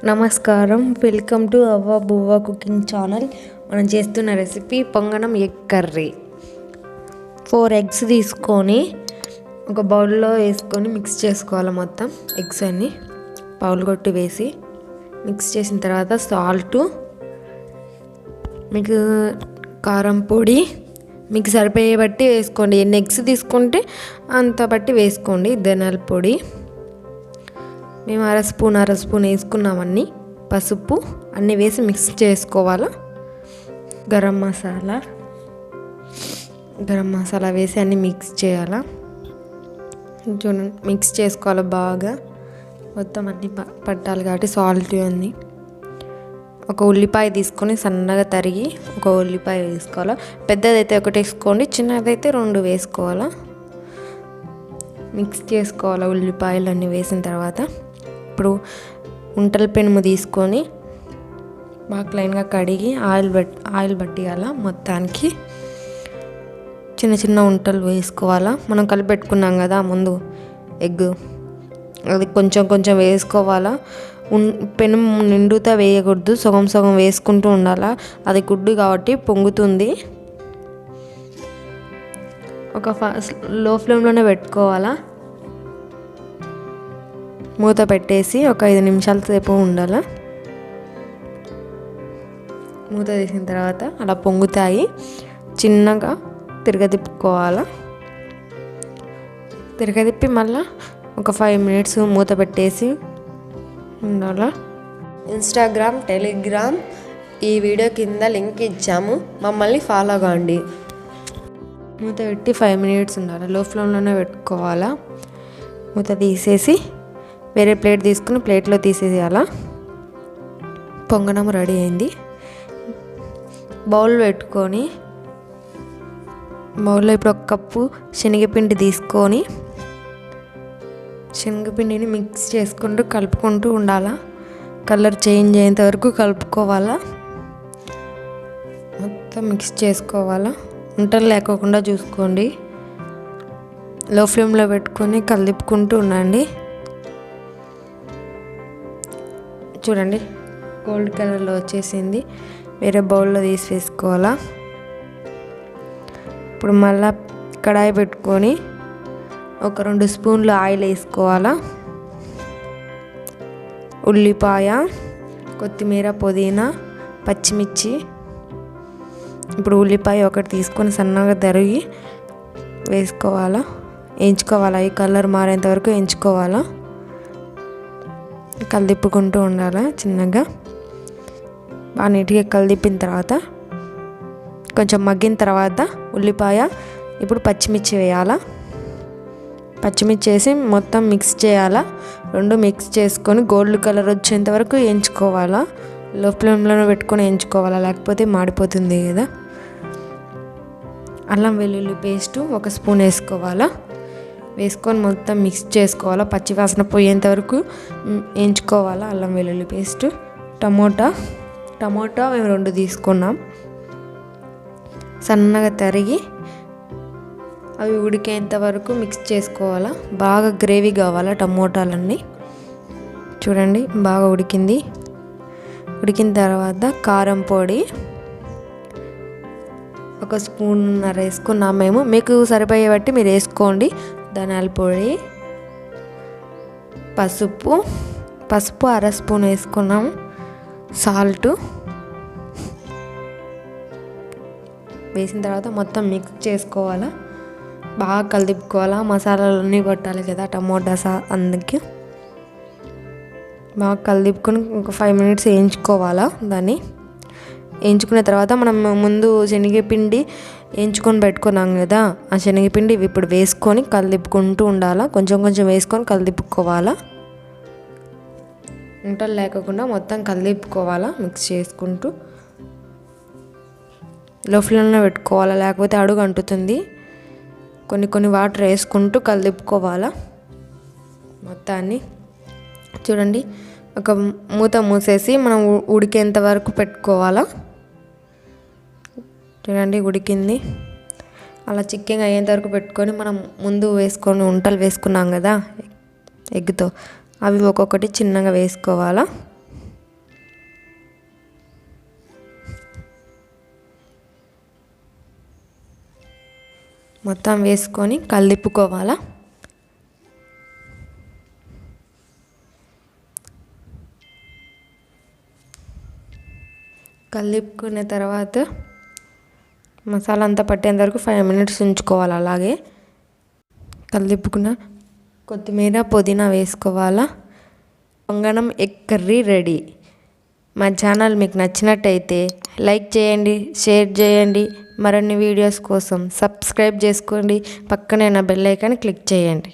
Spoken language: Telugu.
నమస్కారం, వెల్కమ్ టు అవ్వబువ్వ కుకింగ్ ఛానల్. మనం చేస్తున్న రెసిపీ పొంగనం ఎగ్ కర్రీ. 4 ఎగ్స్ తీసుకొని ఒక బౌల్లో వేసుకొని మిక్స్ చేసుకోవాలి. మొత్తం ఎగ్స్ అన్ని పౌల్ కొట్టి వేసి మిక్స్ చేసిన తర్వాత సాల్ట్, మీకు కారం పొడి మీకు సరిపోయే బట్టి వేసుకోండి. ఎన్ని ఎగ్స్ తీసుకుంటే అంత బట్టి వేసుకోండి. ధనియాల పొడి మేము అర స్పూన్ వేసుకున్నామన్నీ. పసుపు అన్నీ వేసి మిక్స్ చేసుకోవాలా. గరం మసాలా వేసి అన్నీ మిక్స్ చేయాలా. చూడండి, మిక్స్ చేసుకోవాలి బాగా. మొత్తం అన్నీ పట్టాలి కాబట్టి సాల్ట్ అన్నీ. ఒక ఉల్లిపాయ తీసుకొని సన్నగా తరిగి ఒక ఉల్లిపాయ వేసుకోవాలా. పెద్దదైతే ఒకటి వేసుకోండి, చిన్నదైతే 2 వేసుకోవాలా. మిక్స్ చేసుకోవాలా. ఉల్లిపాయలు అన్నీ వేసిన తర్వాత ఇప్పుడు ఉంటల పెనుము తీసుకొని బాగా క్లీన్గా కడిగి ఆయిల్ పట్టియాలా. మొత్తానికి చిన్న చిన్న ఉంటలు వేసుకోవాలా. మనం కలిపెట్టుకున్నాం కదా ముందు ఎగ్, అది కొంచెం వేసుకోవాలా. పెనుము నిండుతా వేయకూడదు, సగం వేసుకుంటూ ఉండాలా. అది గుడ్డు కాబట్టి పొంగుతుంది. ఒక లో ఫ్లేమ్లోనే పెట్టుకోవాలా. మూత పెట్టేసి ఒక 5 నిమిషాల సేపు ఉండాలా. మూత తీసిన తర్వాత అలా పొంగుతాయి. చిన్నగా తిరగతిప్పుకోవాలా. తిరగతిప్పి మళ్ళీ ఒక 5 మినిట్స్ మూత పెట్టేసి ఉండాలా. ఇన్స్టాగ్రామ్, టెలిగ్రామ్ ఈ వీడియో కింద లింక్ ఇచ్చాము, మమ్మల్ని ఫాలో కాండి. మూత పెట్టి 5 మినిట్స్ ఉండాలి. లో ఫ్లేమ్లోనే పెట్టుకోవాలా. మూత తీసేసి వేరే ప్లేట్ తీసుకుని ప్లేట్లో తీసేయాలా. పొంగనం రెడీ అయింది. బౌల్ పెట్టుకొని బౌల్లో ఇప్పుడు 1 కప్పు శనగపిండి తీసుకొని శనగపిండిని మిక్స్ చేసుకుంటూ కలుపుకుంటూ ఉండాలా. కలర్ చేంజ్ అయ్యేంత వరకు కలుపుకోవాలా. మొత్తం మిక్స్ చేసుకోవాలా. ఉంటలు లేకోకుండా చూసుకోండి. లో ఫ్లేమ్లో పెట్టుకొని కలుపుకుంటూ ఉండండి. చూడండి, గోల్డ్ కలర్లో వచ్చేసింది. వేరే బౌల్లో తీసి వేసుకోవాలా. ఇప్పుడు మళ్ళా కడాయి పెట్టుకొని ఒక 2 స్పూన్లు ఆయిల్ వేసుకోవాలా. ఉల్లిపాయ, కొత్తిమీర, పుదీనా, పచ్చిమిర్చి. ఇప్పుడు ఉల్లిపాయ ఒకటి తీసుకొని సన్నగా తరిగి వేసుకోవాలా. వేయించుకోవాలా. ఈ కలర్ మారేంత వరకు వేయించుకోవాలా. కలిదిప్పుకుంటూ ఉండాలా. చిన్నగా బాగా నీట్గా కలిదిప్పిన తర్వాత కొంచెం మగ్గిన తర్వాత ఉల్లిపాయ, ఇప్పుడు పచ్చిమిర్చి వేయాలా. పచ్చిమిర్చి వేసి మొత్తం మిక్స్ చేయాలా. 2 మిక్స్ చేసుకొని గోల్డ్ కలర్ వచ్చేంత వరకు వేయించుకోవాలా. లో ఫ్లేమ్లో పెట్టుకొని వేయించుకోవాలా, లేకపోతే మాడిపోతుంది కదా. అల్లం వెల్లుల్లి పేస్టు 1 స్పూన్ వేసుకోవాలా. వేసుకొని మొత్తం మిక్స్ చేసుకోవాలా. పచ్చివాసన పోయేంత వరకు వేయించుకోవాలా. అల్లం వెల్లుల్లి పేస్టు. టమోటా మేము 2 తీసుకున్నాం. సన్నగా తరిగి అవి ఉడికేంత వరకు మిక్స్ చేసుకోవాలా. బాగా గ్రేవీ కావాలా టమోటాలన్నీ. చూడండి, బాగా ఉడికింది. ఉడికిన తర్వాత కారం పొడి 1 స్పూన్నర వేసుకున్నాం మేము. మీకు సరిపోయే బట్టి మీరు వేసుకోండి. ధనియాల పొడి, పసుపు 1 స్పూన్ వేసుకున్నాము. సాల్ట్ వేసిన తర్వాత మొత్తం మిక్స్ చేసుకోవాలా. బాగా కలిదిప్పుకోవాలా. మసాలాలన్నీ పట్టాలి కదా టమోటా అందుకే బాగా కలిదిప్పుకొని ఒక 5 మినిట్స్ వేయించుకోవాలా. దాన్ని వేయించుకున్న తర్వాత మనం ముందు శనగపిండి వేయించుకొని పెట్టుకున్నాం కదా, ఆ శనగపిండి ఇప్పుడు వేసుకొని కలిదిప్పుకుంటూ ఉండాలా. కొంచెం వేసుకొని కలిదిప్పుకోవాలా. ఉంటలు లేకుండా మొత్తం కలిదిప్పుకోవాలా. మిక్స్ చేసుకుంటూ లో ఫ్లేమ్లో పెట్టుకోవాలా, లేకపోతే అడుగు అంటుతుంది. కొన్ని వాటర్ వేసుకుంటూ కలిదిప్పుకోవాలా మొత్తాన్ని. చూడండి, ఒక మూత మూసేసి మనం ఉడికేంత వరకు పెట్టుకోవాలా. చూడండి, ఉడికింది. అలా చిక్కగా అయ్యేంత వరకు పెట్టుకొని మనం ముందు వేసుకొని ఉంటలు వేసుకున్నాం కదా ఎగ్తో, అవి ఒక్కొక్కటి చిన్నగా వేసుకోవాలా. మొత్తం వేసుకొని కలిపుకోవాలా. కలిపుకున్న తర్వాత మసాలా అంతా పట్టేంత వరకు 5 minutes ఉంచుకోవాలి. అలాగే కలిపుకున్న కొత్తిమీర పుదీనా వేసుకోవాలా. పొంగనం ఎగ్ కర్రీ రెడీ. మా ఛానల్ మీకు నచ్చినట్టయితే లైక్ చేయండి, షేర్ చేయండి. మరిన్ని వీడియోస్ కోసం సబ్స్క్రైబ్ చేసుకోండి. పక్కనే ఉన్న బెల్ ఐకాన్ క్లిక్ చేయండి.